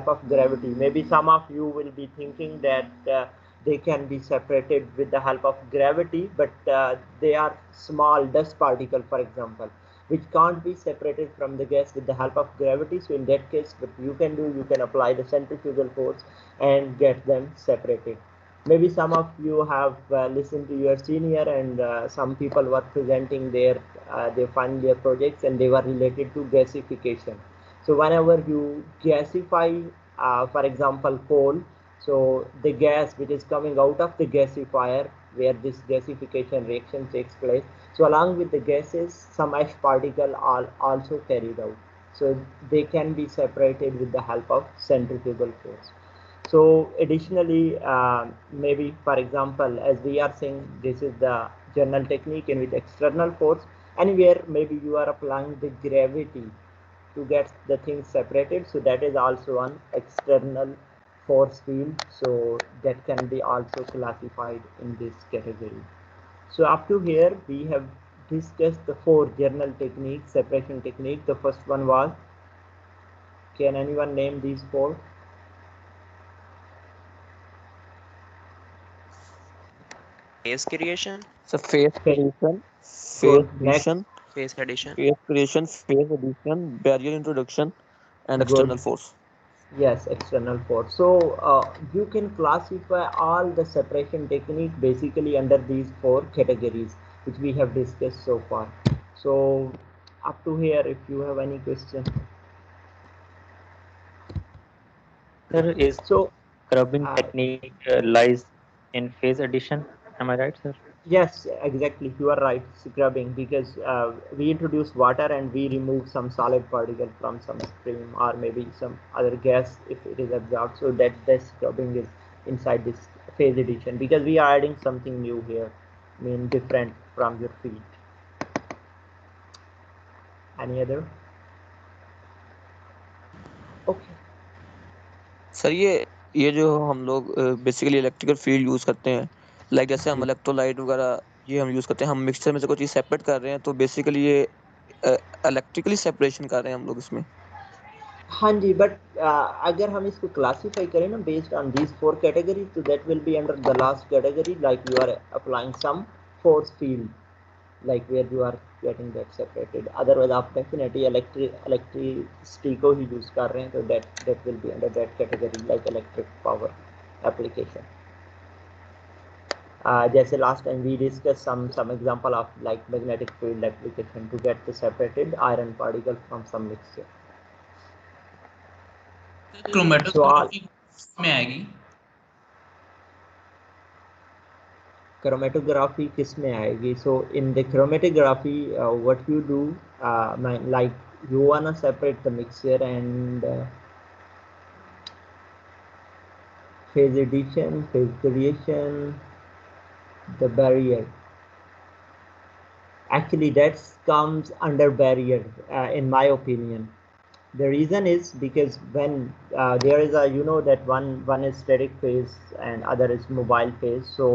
help of gravity. Maybe some of you will be thinking that they can be separated with the help of gravity, but they are small dust particle, for example, which can't be separated from the gas with the help of gravity. So in that case, what you can do, you can apply the centrifugal force and get them separated. Maybe some of you have listened to your senior, and some people were presenting their final year projects, and they were related to gasification. So whenever you gasify, for example, coal, so the gas which is coming out of the gasifier where this gasification reaction takes place, so along with the gases, some ash particle are also carried out. So they can be separated with the help of centrifugal force. So additionally, maybe for example, as we are saying, this is the general technique in which external force, anywhere maybe you are applying the gravity to get the things separated, so that is also an external force field, so that can be also classified in this category. So up to here we have discussed the four general techniques, separation technique. The first one was, can anyone name these four? Phase creation, So phase Okay, creation, good. Next. phase addition. phase addition, barrier introduction, and external Good. force. Yes, external force. So you can classify all the separation technique basically under these four categories which we have discussed so far. So up to here, if you have any question. Sir, is So scrubbing uh, technique lies in phase addition? Am I right, sir? yes, exactly. You are right. Scrubbing, because we introduce water and we remove some solid particle from some stream or maybe some other gas if it is absorbed. So that the scrubbing is inside this phase addition, because we are adding something new here, I mean different from your feed. Any other? Okay. Sir ये जो हम लोग basically electrical field use करते हैं, like जैसे हम जी electrolyte वगैरह ये हम यूज करते हैं, हम मिक्सचर में से कोई चीज सेपरेट कर रहे हैं, तो बेसिकली ये इलेक्ट्रिकली सेपरेशन कर रहे हैं हम लोग इसमें. हाँ जी, बट अगर हम इसको क्लासीफाई करें ना based on these four category, तो that will be under the last category, like you are applying some force field, like where you are getting that separated. Otherwise आप definitely electricity को ही use कर रहे हैं, तो that will be under that category, like electric power application. जैसे last time we discussed some example of like magnetic field application to get the separated iron particle from some mixture. So all chromatography में आएगी. chromatography किस में आएगी? So in the chromatography, what you do, like you wanna separate the mixture and phase addition, phase creation, the barrier. Actually, that comes under barrier, in my opinion. The reason is because when there is a, you know, that one is static phase and other is mobile phase. So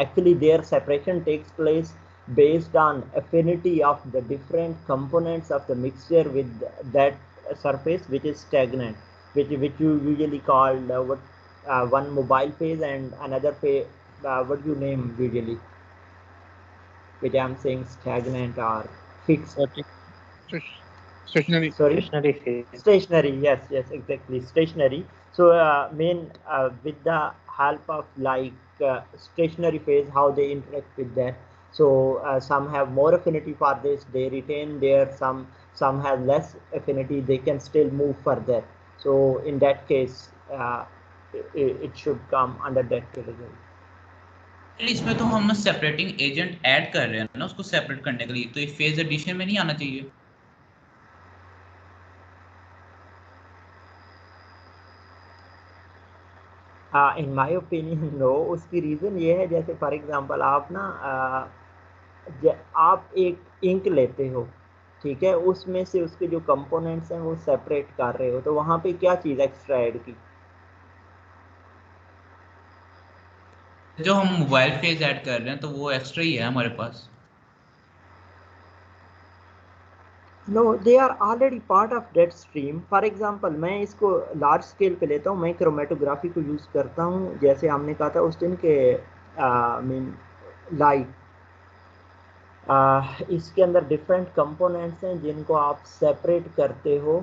actually their separation takes place based on affinity of the different components of the mixture with that surface which is stagnant, which you usually call what one mobile phase and another phase, what you name usually, which I'm saying stagnant or fixed. Static. Stationary. Sorry. Stationary phase. Stationary, yes, exactly, stationary. So main with the help of like stationary phase, how they interact with that. So some have more affinity for this, they retain there. Some have less affinity, they can still move further. So in that case, it should come under that category. इसमें तो हम separating agent add कर रहे हैं ना उसको separate करने के लिए, तो ये फेज एडिशन में नहीं आना चाहिए. In my opinion no. उसकी रीज़न ये है, जैसे फॉर एग्जांपल आप ना आप एक इंक लेते हो, ठीक है, उसमें से उसके जो कंपोनेंट्स हैं वो सेपरेट कर रहे हो, तो वहाँ पे क्या चीज़ एक्स्ट्रा ऐड की? जो हम मोबाइल फेज ऐड कर रहे हैं तो वो एक्स्ट्रा ही है हमारे पास. No they are already part of that stream. For example मैं इसको लार्ज स्केल पे लेता हूँ, मैं क्रोमेटोग्राफी को यूज़ करता हूँ जैसे हमने कहा था उस दिन के मीन लाइट. इसके अंदर डिफरेंट कंपोनेंट्स हैं जिनको आप सेपरेट करते हो.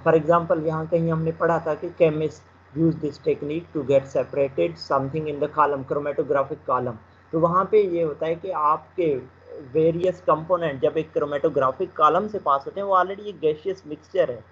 फॉर एग्जांपल यहाँ कहीं हमने पढ़ा था कि chemist use this technique to get separated something in the column, chromatographic column. तो वहाँ पे ये होता है कि आपके वेरियस कंपोनेंट जब एक क्रोमेटोग्राफिक कॉलम से पास होते हैं वो ऑलरेडी एक गैसियस मिक्सचर है.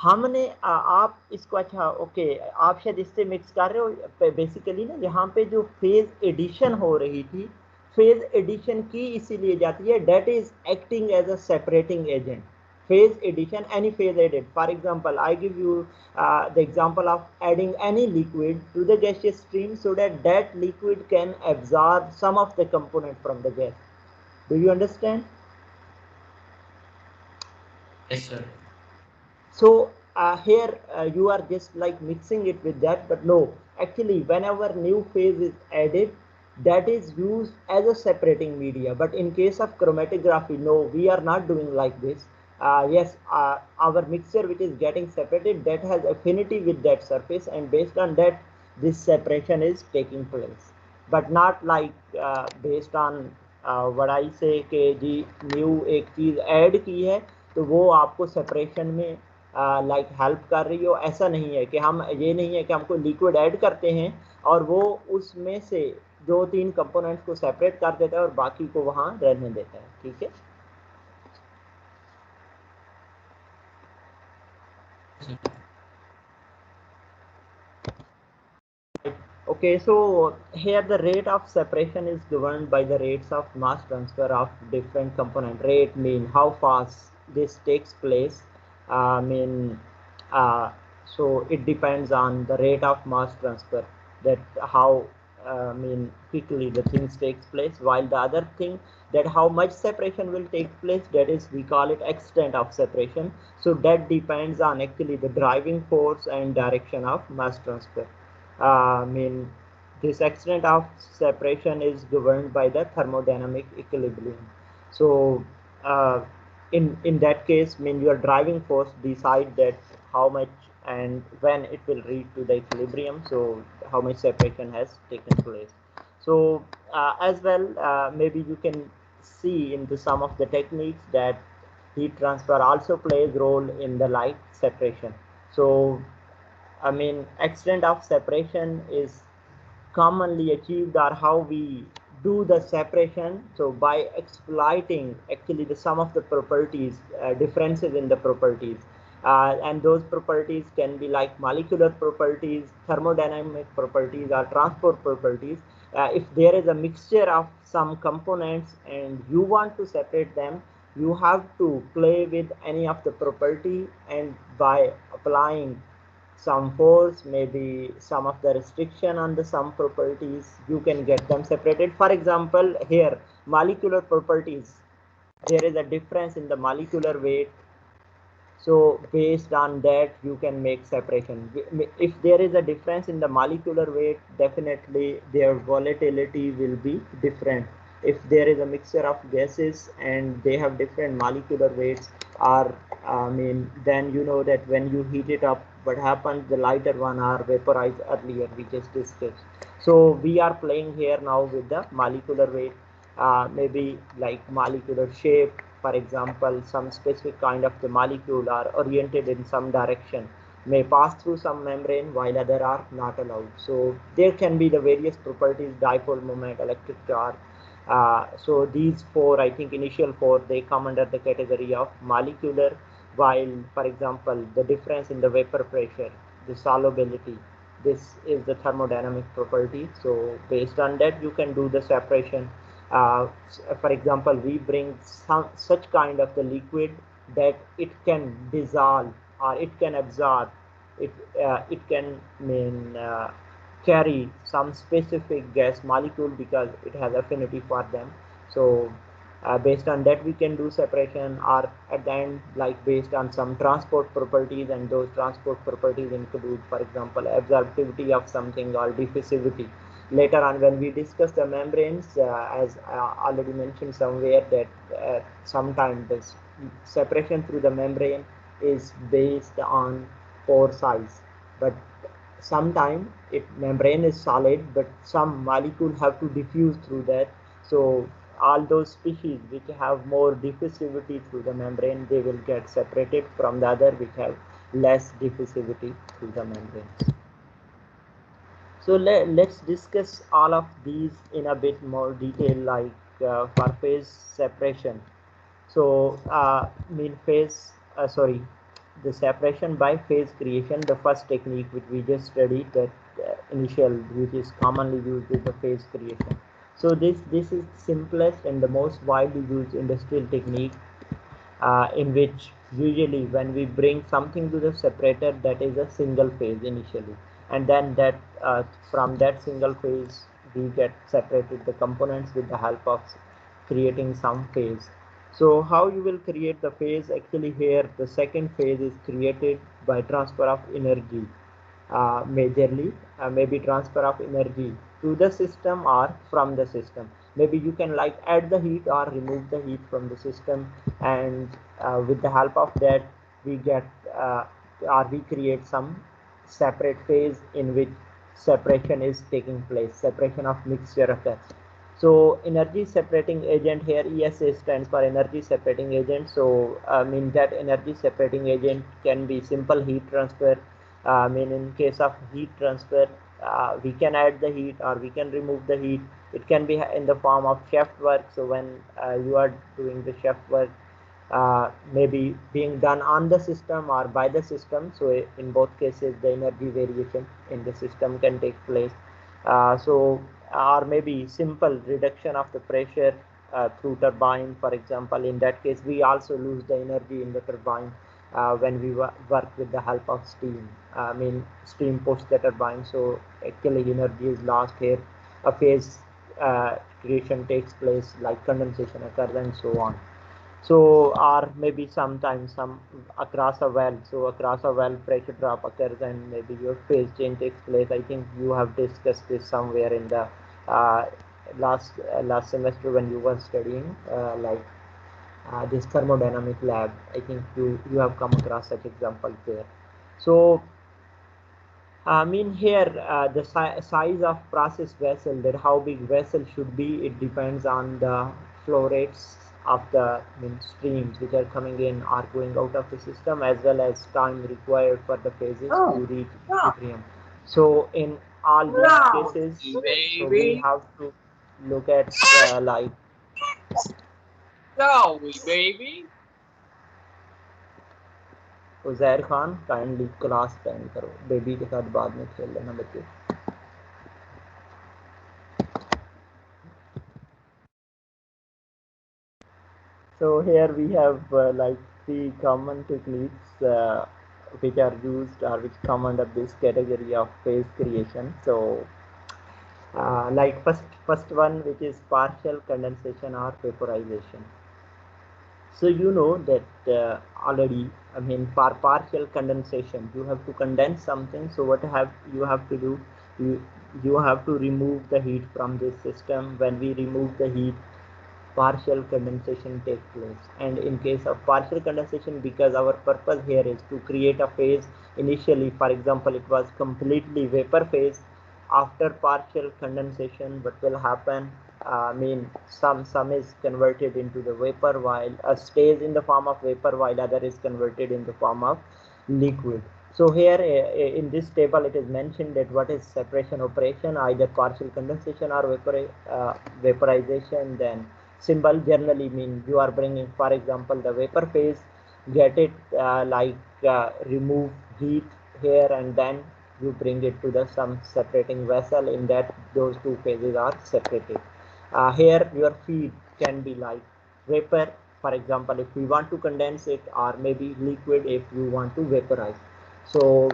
हमने आप इसको अच्छा ओके आप शायद इससे मिक्स कर रहे हो बेसिकली ना. यहाँ पे जो फेज एडिशन हो रही थी, फेज एडिशन की इसीलिए जाती है that is acting as a separating agent. phase addition, any phase added. For example, I give you the example of adding any liquid to the gaseous stream so that that liquid can absorb some of the component from the gas. Do you understand? Yes, sir. So here you are just like mixing it with that, but no, actually whenever new phase is added, that is used as a separating media. But in case of chromatography, no, we are not doing like this. Yes, our mixture which is getting separated, that has affinity with that surface, and based on that this separation is taking place, but not like based on what I say कि जी new एक चीज़ add की है तो वो आपको separation में like help कर रही हो. ऐसा नहीं है कि हम ये नहीं है कि हम कोई लिक्विड ऐड करते हैं और वो उसमें से 2-3 कंपोनेंट्स को सेपरेट कर देता है और बाकी को वहाँ रहने देता है. ठीक है. Okay, so here the rate of separation is governed by the rates of mass transfer of different component. Rate mean how fast this takes place. So it depends on the rate of mass transfer, that how quickly the things takes place. While the other thing that how much separation will take place, that is we call it extent of separation. So that depends on actually the driving force and direction of mass transfer. This extent of separation is governed by the thermodynamic equilibrium. So in that case, your driving force decide that how much and when it will reach to the equilibrium, so how much separation has taken place. So as well, maybe you can see in some of the techniques that heat transfer also plays role in the light separation. So extent of separation is commonly achieved or how we do the separation. So by exploiting actually the sum of the properties, differences in the properties, and those properties can be like molecular properties, thermodynamic properties, or transport properties. If there is a mixture of some components and you want to separate them, you have to play with any of the property, and by applying some force, maybe some of the restriction on the some properties, you can get them separated. For example, here molecular properties, there is a difference in the molecular weight, so based on that you can make separation. If there is a difference in the molecular weight, definitely their volatility will be different. If there is a mixture of gases and they have different molecular weights, or then you know that when you heat it up, what happens, the lighter one are vaporized earlier, we just discussed. So we are playing here now with the molecular weight, maybe like molecular shape. For example, some specific kind of the molecule are oriented in some direction, may pass through some membrane while other are not allowed. So there can be the various properties, dipole moment, electric charge. So these four, I think initial four, they come under the category of molecular, while for example the difference in the vapor pressure, the solubility, this is the thermodynamic property. So based on that you can do the separation. For example, we bring such kind of the liquid that it can dissolve or it can absorb, it can carry some specific gas molecule because it has affinity for them. So based on that we can do separation, or at the end like based on some transport properties, and those transport properties include, for example, absorptivity of something or diffusivity. Later on when we discuss the membranes, as I already mentioned somewhere, that sometimes this separation through the membrane is based on pore size, but sometimes if membrane is solid but some molecule have to diffuse through that, so all those species which have more diffusivity through the membrane, they will get separated from the other which have less diffusivity through the membranes. So let's discuss all of these in a bit more detail, like for phase separation. So the separation by phase creation, the first technique which we just studied, that initial, which is commonly used, is the phase creation. So this is simplest and the most widely used industrial technique, in which usually when we bring something to the separator, that is a single phase initially, and then that from that single phase we get separated the components with the help of creating some phase. So how you will create the phase? Actually here the second phase is created by transfer of energy, majorly maybe transfer of energy to the system or from the system. Maybe you can like add the heat or remove the heat from the system, and with the help of that we get or we create some separate phase in which separation is taking place, separation of mixture occurs. So energy separating agent, here ESA stands for energy separating agent. So that energy separating agent can be simple heat transfer. In case of heat transfer, we can add the heat or we can remove the heat. It can be in the form of shaft work. So when you are doing the shaft work, maybe being done on the system or by the system. So in both cases, the energy variation in the system can take place. Or maybe simple reduction of the pressure through turbine, for example. In that case, we also lose the energy in the turbine when we work with the help of steam. Steam pushes the turbine, so actually energy is lost here. A phase creation takes place, like condensation occurs and so on. So, or maybe sometimes some across a valve, so across a valve pressure drop occurs and maybe your phase change takes place. I think you have discussed this somewhere in the last semester when you were studying this thermodynamic lab. I think you have come across such examples there. So here the size of process vessel, that how big vessel should be, it depends on the flow rates of the streams which are coming in or going out of the system, as well as time required for the phases to reach equilibrium. So in all these cases, so we have to look at like Uzair Khan kindly class attend करो, baby के साथ बाद में खेल लेना बच्चे. So here we have like 3 common techniques which are used or which come under this category of phase creation. So like first one, which is partial condensation or vaporization. So you know that already, for partial condensation, you have to condense something. So what you have to do? You have to remove the heat from this system. When we remove the heat, partial condensation takes place. And in case of partial condensation, because our purpose here is to create a phase, initially, for example, it was completely vapor phase. After partial condensation, what will happen? Some is converted into the vapor, while stays in the form of vapor, while other is converted in the form of liquid. So here in this table it is mentioned that what is separation operation, either partial condensation or vaporization. Then symbol generally mean you are bringing, for example, the vapor phase, get it remove heat here, and then you bring it to the some separating vessel. In that, those two phases are separated. Here your feed can be like vapor, for example, if we want to condense it, or maybe liquid if you want to vaporize. So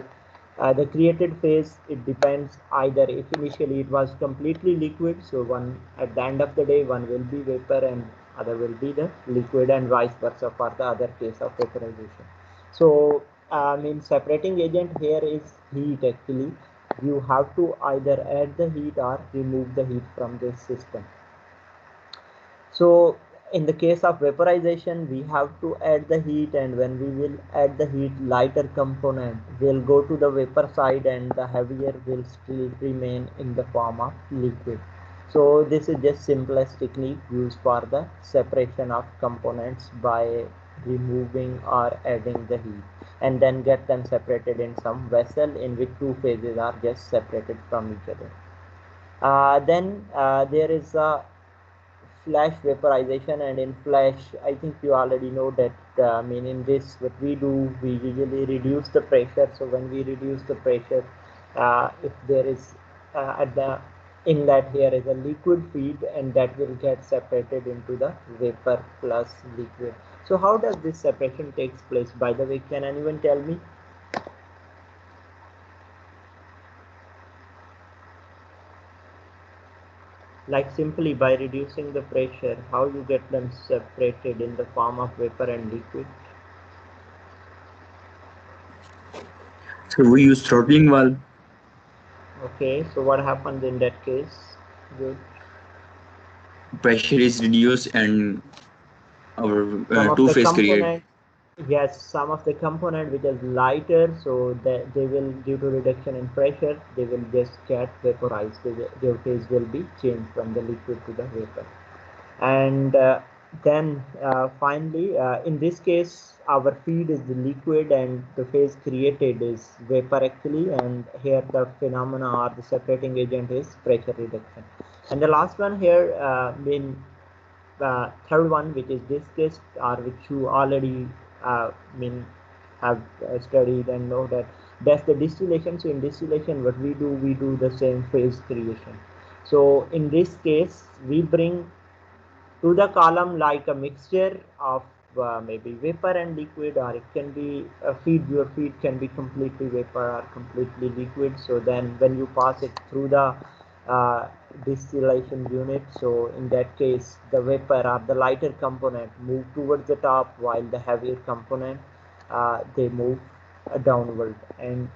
the created phase, it depends either if initially it was completely liquid, so one at the end of the day one will be vapor and other will be the liquid, and vice versa for the other case of vaporization. So separating agent here is heat. Actually you have to either add the heat or remove the heat from this system. So in the case of vaporization, we have to add the heat, and when we will add the heat, lighter component will go to the vapor side and the heavier will still remain in the form of liquid. So this is just simplest technique used for the separation of components by removing or adding the heat, and then get them separated in some vessel in which two phases are just separated from each other. Then there is a flash vaporization, and in flash I think you already know that I mean in this what we do, we usually reduce the pressure. So when we reduce the pressure, if there is at the inlet here is a liquid feed, and that will get separated into the vapor plus liquid. So how does this separation takes place? By the way, can anyone tell me? Like simply by reducing the pressure, how you get them separated in the form of vapor and liquid? So we use throttling valve. Okay, so what happens in that case? Good. Pressure is reduced and our Some of the two-phase create. component, yes, some of the component which is lighter, so that they will, due to reduction in pressure, they will just get vaporized. Their phase will be changed from the liquid to the vapor. And then finally, in this case, our feed is the liquid and the phase created is vapor actually, and here the phenomena or the separating agent is pressure reduction. And the last one here, third one, which is discussed or which you already have studied and know, that that's the distillation. So in distillation, what we do the same phase creation. So in this case, we bring to the column like a mixture of maybe vapor and liquid, or it can be a feed. Your feed can be completely vapor or completely liquid. So then when you pass it through the distillation unit, so in that case the vapor or the lighter component move towards the top, while the heavier component they move downward. And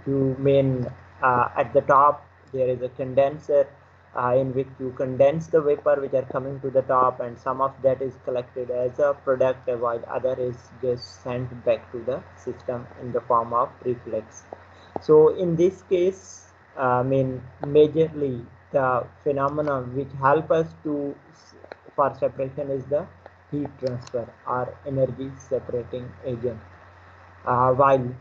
you mean at the top there is a condenser in which you condense the vapor which are coming to the top, and some of that is collected as a product, while other is just sent back to the system in the form of reflex. So in this case, majorly the phenomenon which help us to for separation is the heat transfer or energy separating agent. While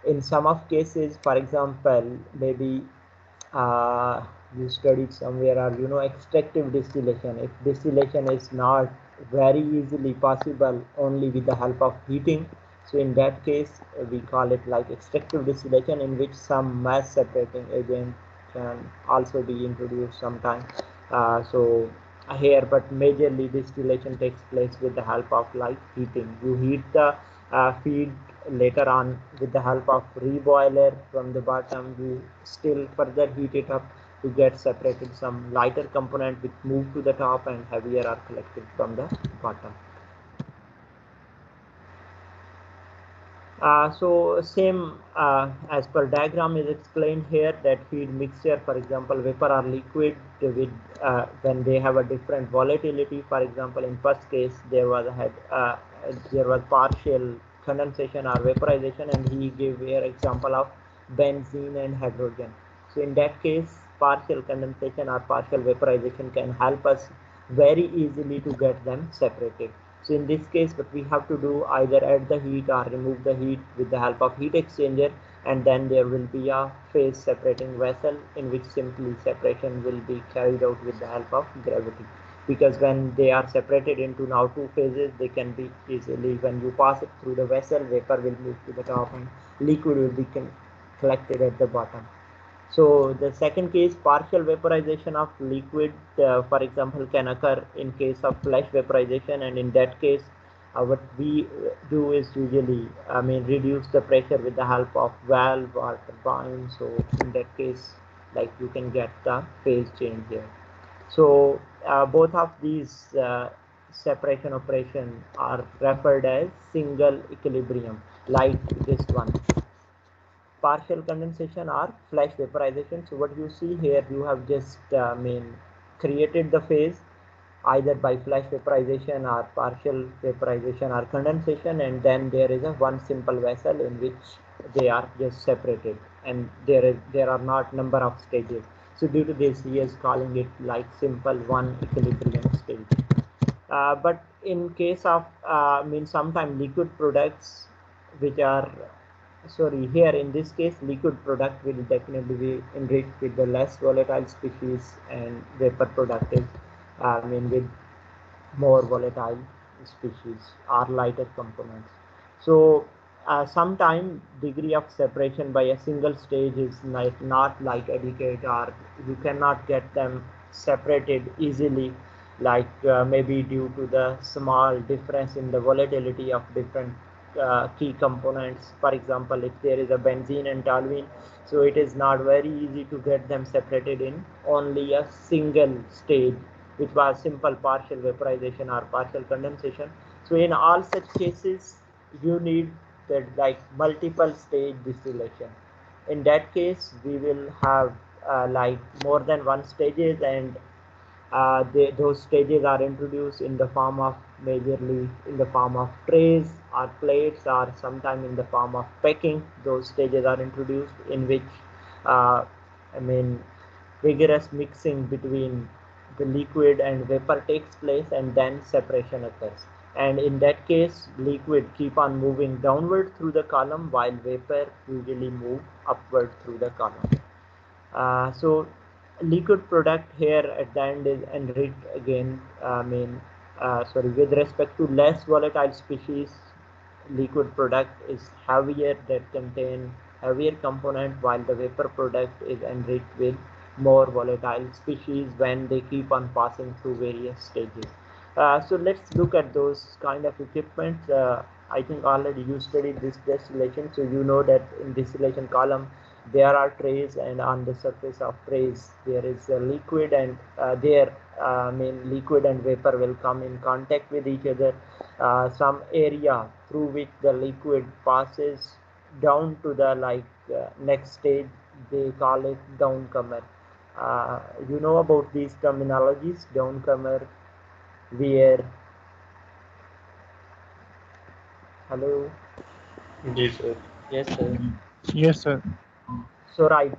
in some of cases, for example, maybe you studied somewhere, or you know, extractive distillation. If distillation is not very easily possible only with the help of heating, so in that case we call it like extractive distillation, in which some mass separating agent can also be introduced sometime. So here, but majorly distillation takes place with the help of like heating. You heat the feed, later on with the help of reboiler from the bottom you still further heat it up to get separated some lighter component which move to the top, and heavier are collected from the bottom. So same as per diagram is explained here, that feed mixture, for example vapor or liquid, with when they have a different volatility. For example, in first case there was partial condensation or vaporization, and he gave here example of benzene and hydrogen. So in that case, partial condensation or partial vaporization can help us very easily to get them separated. So in this case, what we have to do, either add the heat or remove the heat with the help of heat exchanger, and then there will be a phase separating vessel in which simply separation will be carried out with the help of gravity. Because when they are separated into now two phases, they can be easily, when you pass it through the vessel, vapor will move to the top and liquid will be collected at the bottom. So the second case, partial vaporization of liquid, for example, can occur in case of flash vaporization, and in that case, what we do is usually, reduce the pressure with the help of valve or turbine. So in that case, like you can get the phase change here. So both of these separation operation are referred as single equilibrium, like this one, partial condensation or flash vaporization. So what you see here, you have just created the phase, either by flash vaporization or partial vaporization or condensation, and then there is a one simple vessel in which they are just separated, and there are not number of stages. So due to this, he is calling it like simple one equilibrium stage. But in case of sometimes liquid products which are here in this case, liquid product will definitely be enriched with the less volatile species, and vapor product is with more volatile species or lighter components. So sometimes degree of separation by a single stage is not like adequate, or you cannot get them separated easily, like maybe due to the small difference in the volatility of different key components. For example, if there is a benzene and toluene, so it is not very easy to get them separated in only a single stage, which was simple partial vaporization or partial condensation. So in all such cases, you need that like multiple stage distillation. In that case, we will have like more than one stages, and those stages are introduced in the form of majorly in the form of trays or plates, or sometime in the form of packing. Those stages are introduced in which uh, vigorous mixing between the liquid and vapor takes place, and then separation occurs. And in that case, liquid keep on moving downward through the column, while vapor usually move upward through the column. So liquid product here at the end is enriched again, with respect to less volatile species, liquid product is heavier, that contain heavier component, while the vapor product is enriched with more volatile species when they keep on passing through various stages. So let's look at those kind of equipment. I think already you studied this distillation, so you know that in distillation column there are trays, and on the surface of trays there is a liquid, and liquid and vapor will come in contact with each other. Some area through which the liquid passes down to the next stage, they call it downcomer. You know about these terminologies, downcomer, wear. Hello. Yes, sir. Yes, sir. Yes, sir. So right,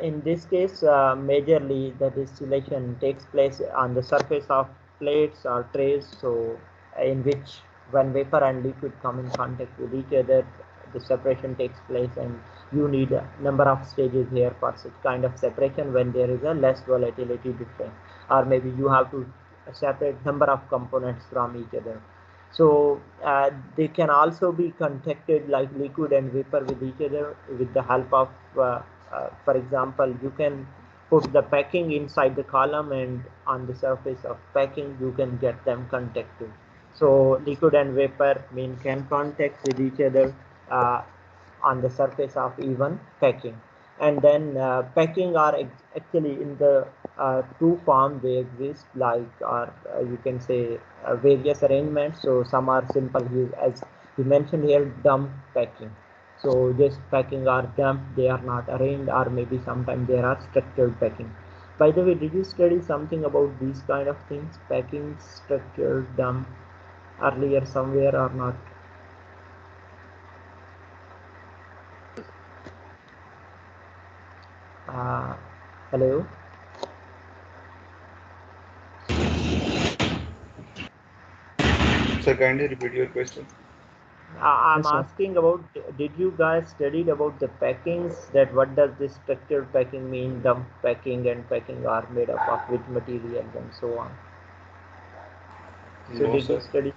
in this case, majorly the distillation takes place on the surface of plates or trays. So in which when vapor and liquid come in contact with each other, the separation takes place, and you need a number of stages here for such kind of separation when there is a less volatility difference, or maybe you have to separate number of components from each other. So they can also be contacted like liquid and vapor with each other with the help of for example, you can put the packing inside the column, and on the surface of packing you can get them contacted. So liquid and vapor can contact with each other on the surface of even packing. And then packing are actually in the two forms they exist, like, or you can say various arrangements. So some are simple, as you mentioned here, dump packing. So just packing are dumped, they are not arranged, or maybe sometimes there are structured packing. By the way, did you study something about these kind of things, packing, structured, dump, earlier somewhere or not? Hello? Sir, kindly repeat your question. I'm Yes, sir. asking about, did you guys studied about the packings, that what does this structured packing mean, dump packing and packing are made up of which materials and so on? So No, did you sir. study?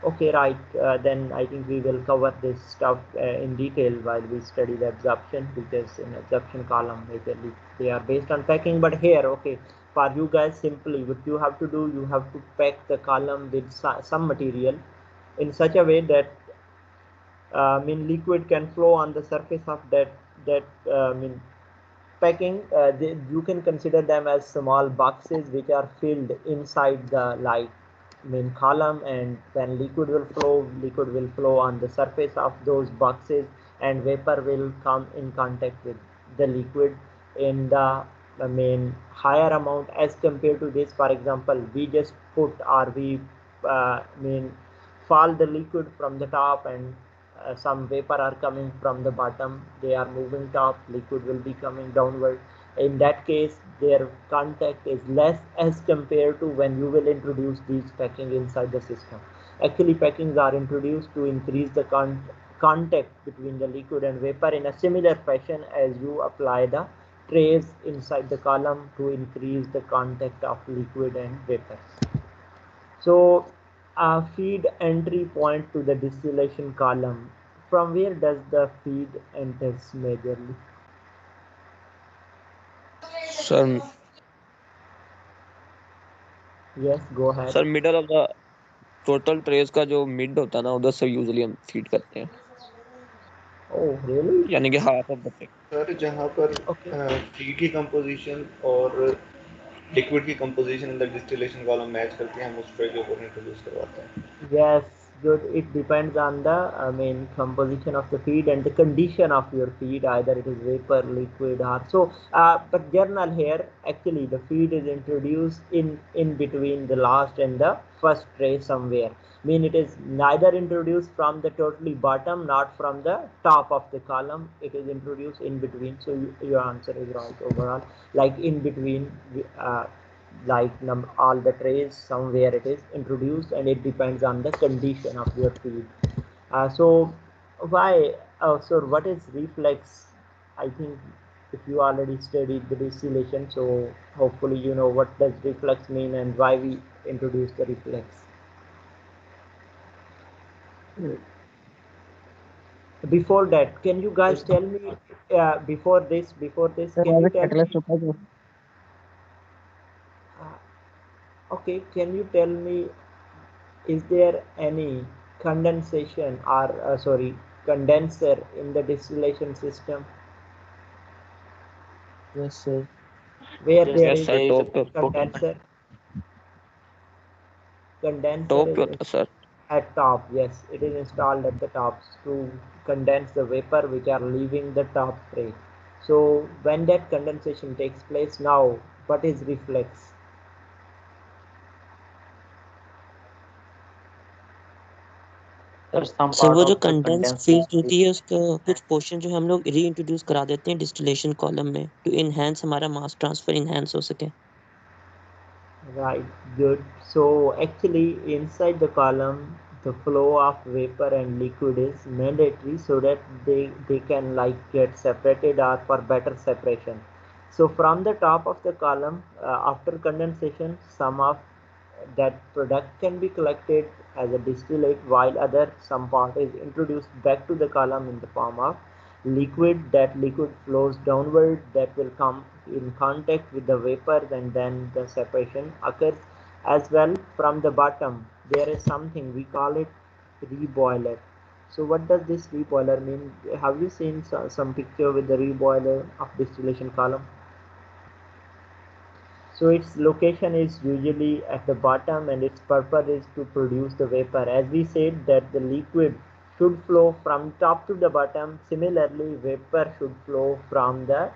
Okay, right. Then I think we will cover this stuff in detail while we study the absorption, because in absorption column majorly they are based on packing. But here, okay, for you guys, simply what you have to do, you have to pack the column with some material in such a way that liquid can flow on the surface of that packing. You can consider them as small boxes which are filled inside the column, and when liquid will flow on the surface of those boxes, and vapor will come in contact with the liquid in the higher amount as compared to this. For example, we just put or we fall the liquid from the top and some vapor are coming from the bottom, they are moving top, liquid will be coming downward. In that case, their contact is less as compared to when you will introduce these packing inside the system. Actually, packings are introduced to increase the contact between the liquid and vapor in a similar fashion as you apply the trays inside the column to increase the contact of liquid and vapor. So feed entry point to the distillation column. From where does the feed enters majorly? Sir Yes, go ahead. Sir middle of the total trace का जो mid होता है ना उधर से usually हम feed करते हैं. Oh, really? यानी कि half of the tray. Sir जहाँ पर Okay. फीड की कंपोजिशन और लिक्विड की composition in the distillation column match करती है, हम उस ट्रे के ऊपर इंट्रोड्यूस करवाते हैं. Yes, good. It depends on the composition of the feed and the condition of your feed, either it is vapor, liquid, or so. But general here, actually the feed is introduced in between the last and the first tray somewhere. It is neither introduced from the totally bottom, not from the top of the column. It is introduced in between. So your answer is right overall. Like in between. Like all the trays, somewhere it is introduced, and it depends on the condition of your feed. So why so what is reflex? I think if you already studied the distillation, so hopefully you know what does reflex mean and why we introduce the reflex. Before that, can you guys tell me before this can you tell me, okay, can you tell me, is there any condensation or condenser in the distillation system? Yes sir. Where there Yes is sir. condenser? Condenser top is पे होता है sir. at top. Yes, it is installed at the top to condense the vapor which are leaving the top tray. So when that condensation takes place, now what is reflex? Sir वो जो condense phase होती है उसका कुछ portion जो हम लोग reintroduce करा देते हैं डिस्टिलेशन कॉलम में टू इनहैंस हमारा मास ट्रांसफर इनहैंस हो सके. Right, good. So actually inside the column the flow of vapor and liquid is mandatory so that they can like get separated or for better separation. So from the top of the column after condensation, some of that product can be collected as a distillate, while other some part is introduced back to the column in the form of liquid. That liquid flows downward, that will come in contact with the vapors, and then the separation occurs. As well, from the bottom there is something we call it reboiler. So what does this reboiler mean? Have you seen some picture with the reboiler of distillation column? So its location is usually at the bottom and its purpose is to produce the vapor. As we said that the liquid should flow from top to the bottom, similarly vapor should flow from the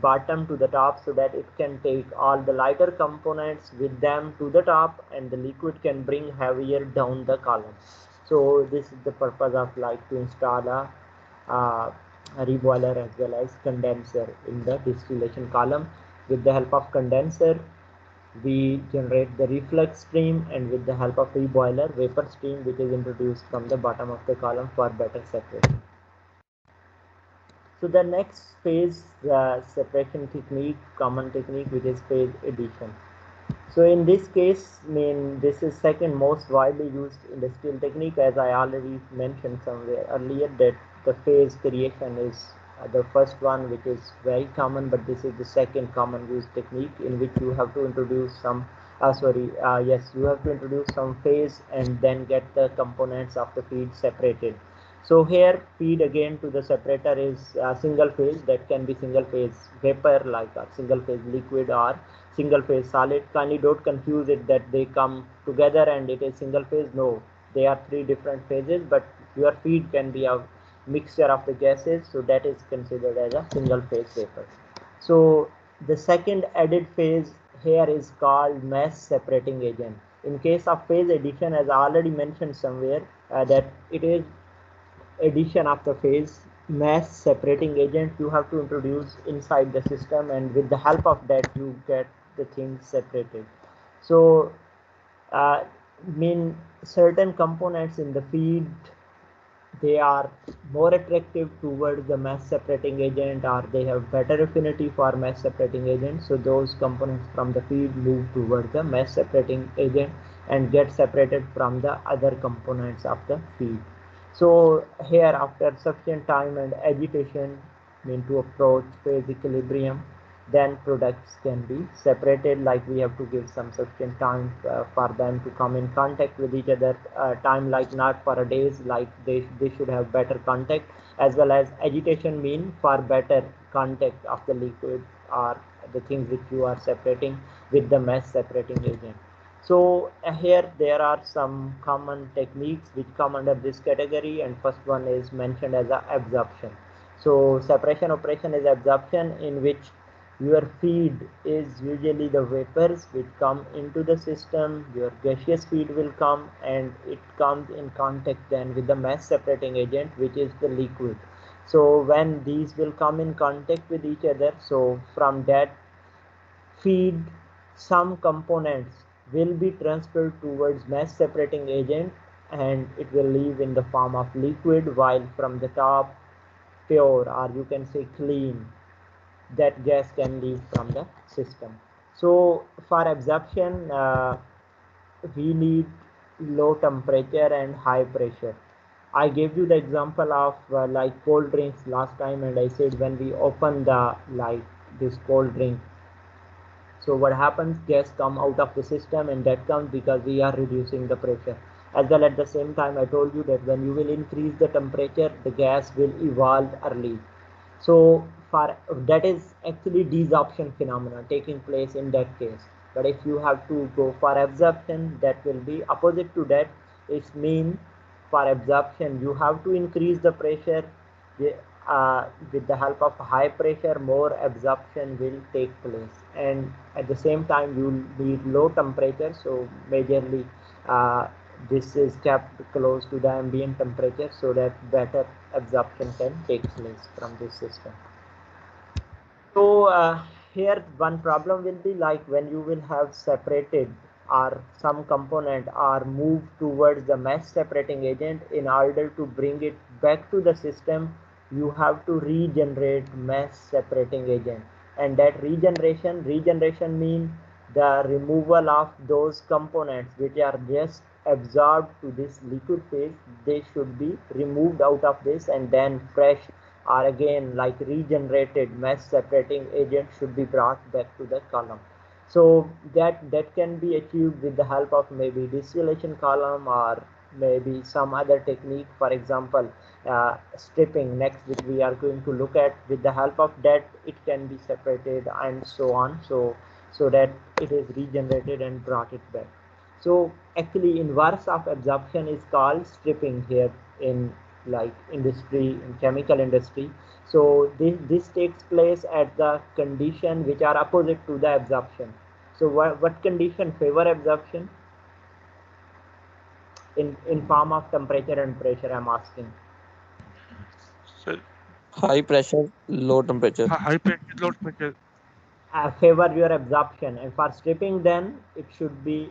bottom to the top so that it can take all the lighter components with them to the top and the liquid can bring heavier down the column. So this is the purpose of like to install a reboiler as well as condenser in the distillation column. With the help of condenser we generate the reflux stream, and with the help of reboiler, vapor stream which is introduced from the bottom of the column for better separation. So the next phase separation technique, common technique, which is phase addition. So in this case, this is second most widely used industrial technique, as I already mentioned somewhere earlier that the phase creation is the first one, which is very common, but this is the second common used technique in which you have to introduce some you have to introduce some phase and then get the components of the feed separated. So here feed again to the separator is single phase, that can be single phase vapor like a single phase liquid or single phase solid. Kindly don't confuse it that they come together and it is single phase. No, they are three different phases, but your feed can be a mixture of the gases, so that is considered as a single phase vapor. So The second added phase here is called mass separating agent. In case of phase addition, as I already mentioned somewhere, that it is addition of the phase mass separating agent you have to introduce inside the system, and with the help of that you get the things separated. So mean certain components in the feed, they are more attractive towards the mass separating agent, or they have better affinity for mass separating agent, so those components from the feed move towards the mass separating agent and get separated from the other components of the feed. So here, after sufficient time and agitation to approach phase equilibrium, then products can be separated. Like we have to give some sufficient time for them to come in contact with each other. Time like not for a days, like they should have better contact, as well as agitation mean for better contact of the liquid or the things which you are separating with the mass separating agent. So here there are some common techniques which come under this category, and first one is mentioned as a absorption. So separation operation is absorption, in which your feed is usually the vapors which come into the system. Your gaseous feed will come and it comes in contact then with the mass separating agent, which is the liquid. So when these will come in contact with each other, so from that feed some components will be transferred towards mass separating agent, and it will leave in the form of liquid, while from the top pure, or you can say clean, that gas can leave from the system. So for absorption we need low temperature and high pressure. I gave you the example of like cold drinks last time, and I said when we open the like this cold drink, so what happens, gas come out of the system, and that comes because we are reducing the pressure. As well, at the same time I told you that when you will increase the temperature, the gas will evolve early. So for that is actually desorption phenomena taking place in that case. But if you have to go for absorption, that will be opposite to that. It means for absorption you have to increase the pressure. With the help of high pressure, more absorption will take place, and at the same time you need low temperature. So majorly this is kept close to the ambient temperature so that better absorption can take place from this system. So here one problem will be like when you will have separated or some component are moved towards the mass separating agent, in order to bring it back to the system you have to regenerate mass separating agent. And that regeneration means the removal of those components which are just absorbed to this liquid phase. They should be removed out of this, and then fresh or again like regenerated mass separating agent should be brought back to the column. So that can be achieved with the help of maybe distillation column or maybe some other technique. For example, stripping next, which we are going to look at. With the help of that it can be separated and so on, so that it is regenerated and brought it back. So actually inverse of absorption is called stripping here in like industry, in chemical industry. So this takes place at the condition which are opposite to the absorption. So what condition favor absorption in form of temperature and pressure, I'm asking? Sir, High pressure, low temperature. high pressure, low temperature. Favor your absorption, and for stripping then it should be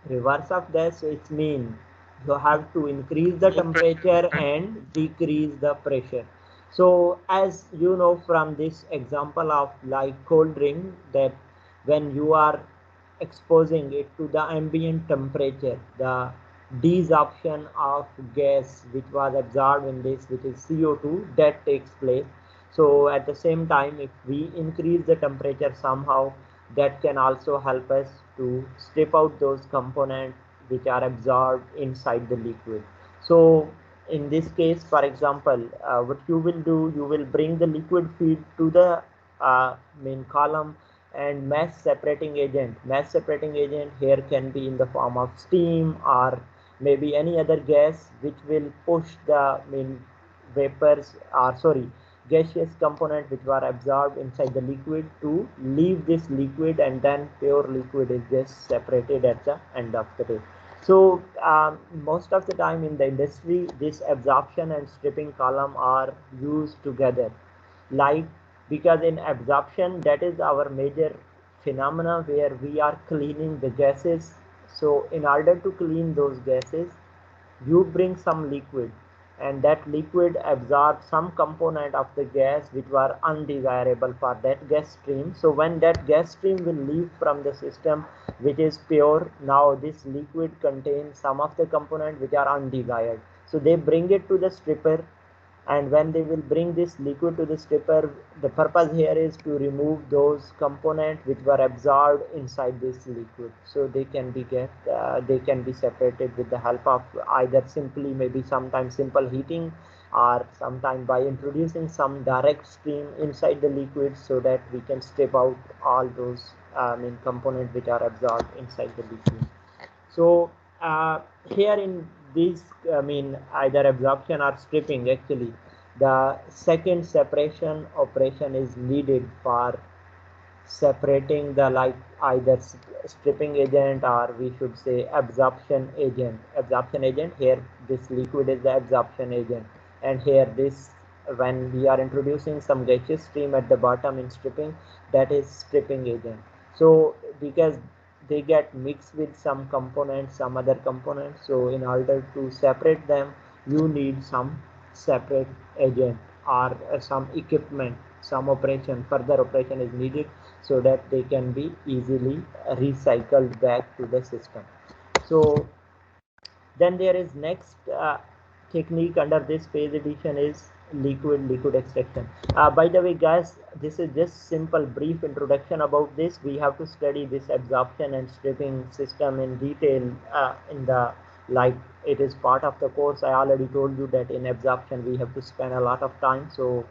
reverse of this. So it means you have to increase the temperature and decrease the pressure. So as you know from this example of like cold drink, that when you are exposing it to the ambient temperature, the desorption of gas which was absorbed in this, which is CO2, that takes place. So at the same time, if we increase the temperature somehow, that can also help us to strip out those components which are absorbed inside the liquid. So in this case, for example, what you will do, you will bring the liquid feed to the main column, and mass separating agent here can be in the form of steam or maybe any other gas which will push the main vapors, or sorry, gaseous component which were absorbed inside the liquid to leave this liquid, and then pure liquid is just separated at the end of the day. So most of the time in the industry, this absorption and stripping column are used together, like, because in absorption, that is our major phenomena where we are cleaning the gases. So in order to clean those gases, you bring some liquid, and that liquid absorbs some component of the gas which were undesirable for that gas stream. So when that gas stream will leave from the system which is pure, now this liquid contains some of the component which are undesired. So they bring it to the stripper, and when they will bring this liquid to the stripper, the purpose here is to remove those components which were absorbed inside this liquid, so they can be separated with the help of either simply, maybe sometimes simple heating, or sometimes by introducing some direct stream inside the liquid, so that we can strip out all those components which are absorbed inside the liquid. So here in this, either absorption or stripping, actually the second separation operation is needed for separating the, like, either stripping agent, or we should say absorption agent. Absorption agent, here this liquid is the absorption agent, and here this, when we are introducing some gaseous stream at the bottom in stripping, that is stripping agent. So because they get mixed with some components, some other components, so in order to separate them, you need some separate agent or some equipment, some operation, further operation is needed, so that they can be easily recycled back to the system. So then there is next technique under this phase addition is liquid extraction. By the way, guys, this is just simple brief introduction about this. We have to study this absorption and stripping system in detail in the, like, it is part of the course. I already told you that in absorption we have to spend a lot of time. So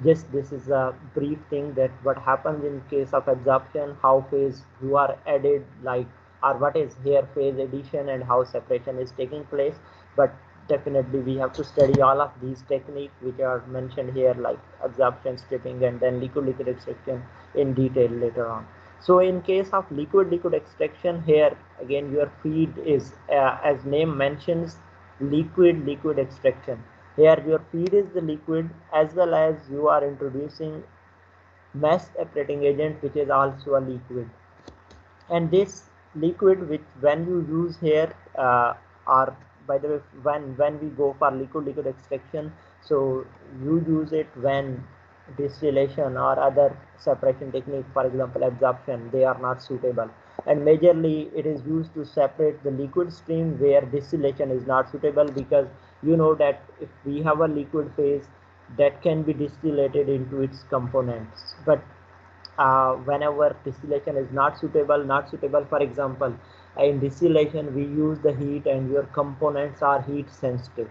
just this is a brief thing that what happens in case of absorption, how phase you are added, like, or what is here phase addition and how separation is taking place. But definitely we have to study all of these techniques which are mentioned here, like absorption, stripping, and then liquid extraction in detail later on. So in case of liquid extraction, here again your feed is as name mentions, liquid extraction. Here your feed is the liquid, as well as you are introducing mass separating agent which is also a liquid. And this liquid, which when you use here, or by the way, when we go for liquid extraction, so you use it when distillation or other separation technique, for example absorption, they are not suitable, and majorly it is used to separate the liquid stream where distillation is not suitable, because you know that if we have a liquid phase, that can be distillated into its components. But whenever distillation is not suitable, for example, in distillation we use the heat, and your components are heat sensitive.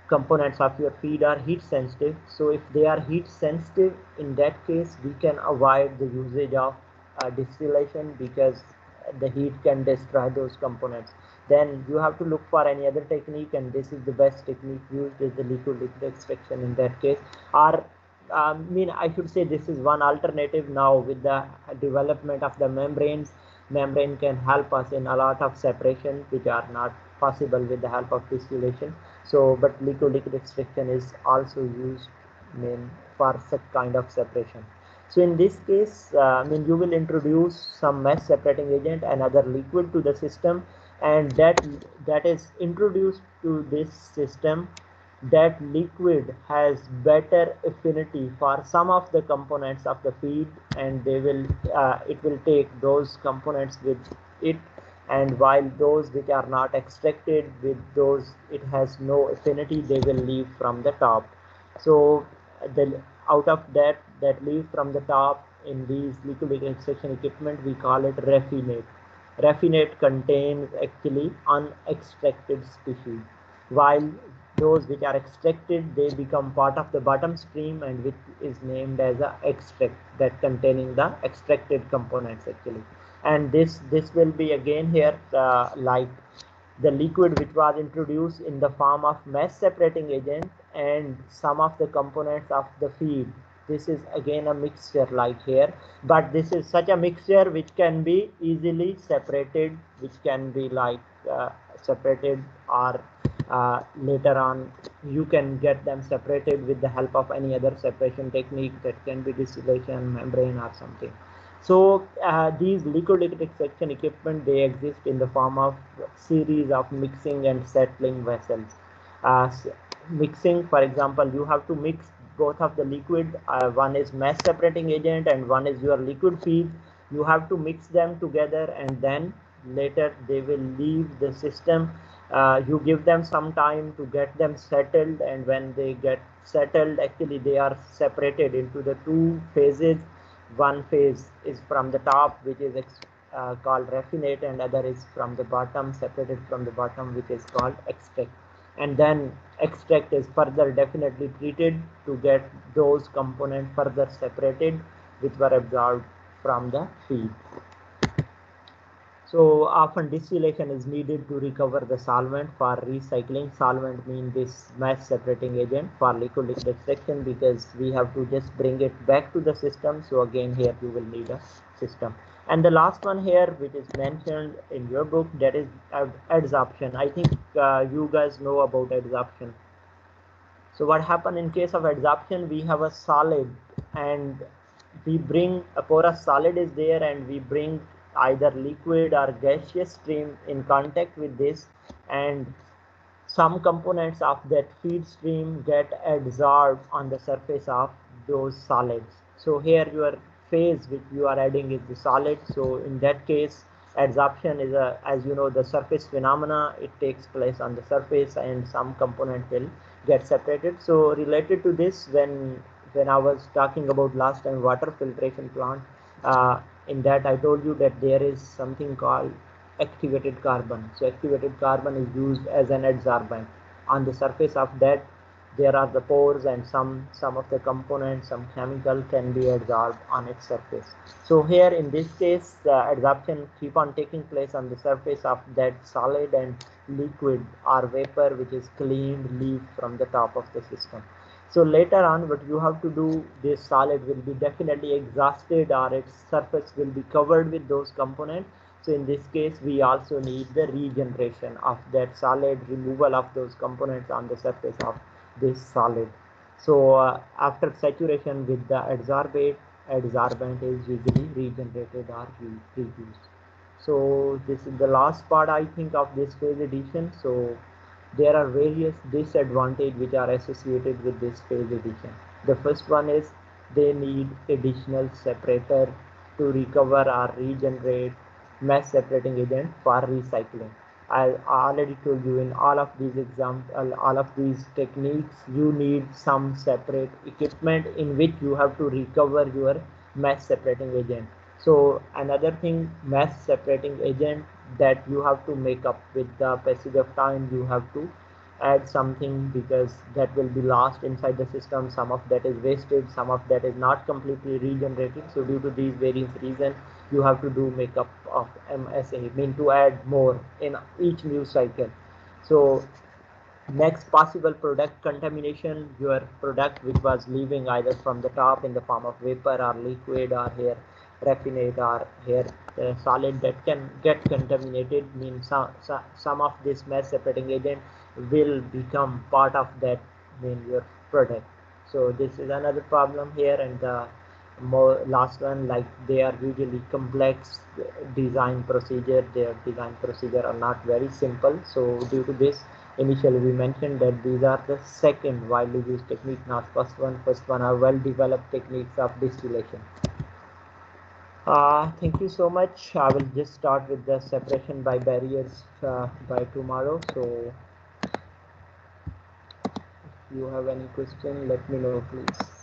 Components of your feed are heat sensitive. So if they are heat sensitive, in that case we can avoid the usage of distillation, because the heat can destroy those components. Then you have to look for any other technique, and this is the best technique used, is the liquid extraction in that case. Or I should say this is one alternative now with the development of the membranes. Membrane can help us in a lot of separation which are not possible with the help of distillation. So but liquid extraction is also used for such kind of separation. So in this case, you will introduce some mass separating agent, another liquid, to the system, and that is introduced to this system. That liquid has better affinity for some of the components of the feed, and they will it will take those components with it, and while those which are not extracted, with those it has no affinity, they will leave from the top. So out of that leave from the top in these liquid extraction equipment, we call it raffinate. Raffinate contains actually unextracted species, while those which are extracted, they become part of the bottom stream, and which is named as a extract, that containing the extracted components actually. And this will be again here like the liquid which was introduced in the form of mass separating agent, and some of the components of the feed. This is again a mixture like here, but this is such a mixture which can be easily separated, which can be like separated, or later on you can get them separated with the help of any other separation technique, that can be distillation, membrane, or something. So these liquid extraction equipment, they exist in the form of series of mixing and settling vessels. Mixing, for example, you have to mix both of the liquid, one is mass separating agent and one is your liquid feed. You have to mix them together, and then later they will leave the system. You give them some time to get them settled, and when they get settled, actually they are separated into the two phases. One phase is from the top, which is called raffinate, and other is from the bottom, separated from the bottom, which is called extract. And then extract is further definitely treated to get those components further separated, which were absorbed from the feed. So often distillation is needed to recover the solvent for recycling. Solvent means this mass separating agent for liquid extraction, because we have to just bring it back to the system. So again here you will need a system. And the last one here, which is mentioned in your book, that is adsorption. I think you guys know about adsorption. So what happens in case of adsorption, we have a solid and we bring a porous solid is there, and we bring either liquid or gaseous stream in contact with this, and some components of that feed stream get adsorbed on the surface of those solids. So here your phase which you are adding is the solid. So in that case, adsorption is a, as you know, the surface phenomena. It takes place on the surface, and some component will get separated. So related to this, when I was talking about last time water filtration plant, in that I told you that there is something called activated carbon. So activated carbon is used as an adsorbent. On the surface of that, there are the pores, and some of the components, some chemical can be adsorbed on its surface. So here in this case, adsorption keep on taking place on the surface of that solid and liquid or vapor, which is cleaned leave from the top of the system. So later on, what you have to do, this solid will be definitely exhausted, or its surface will be covered with those components. So in this case, we also need the regeneration of that solid, removal of those components on the surface of this solid. So after saturation with the adsorbent is usually regenerated or reused. So this is the last part, I think, of this phase addition. So there are various disadvantages which are associated with this phase addition. The first one is they need additional separator to recover or regenerate mass separating agent for recycling. I already told you, in all of these examples, all of these techniques, you need some separate equipment in which you have to recover your mass separating agent. So another thing, mass separating agent, that you have to make up with the passage of time. You have to add something, because that will be lost inside the system. Some of that is wasted, some of that is not completely regenerated. So due to these various reasons, you have to do makeup of MSA, mean to add more in each new cycle. So next possible product contamination, your product which was leaving either from the top in the form of vapor or liquid, or here raffinate, or here solid, that can get contaminated, means some of this mass separating agent will become part of that, mean your product. So this is another problem here. And the last one, like they are usually complex design procedure, their design procedure are not very simple. So due to this, initially we mentioned that these are the second widely used technique, not first one. First one are well developed techniques of distillation. Thank you so much. I will just start with the separation by barriers by tomorrow. So if you have any question, let me know, please.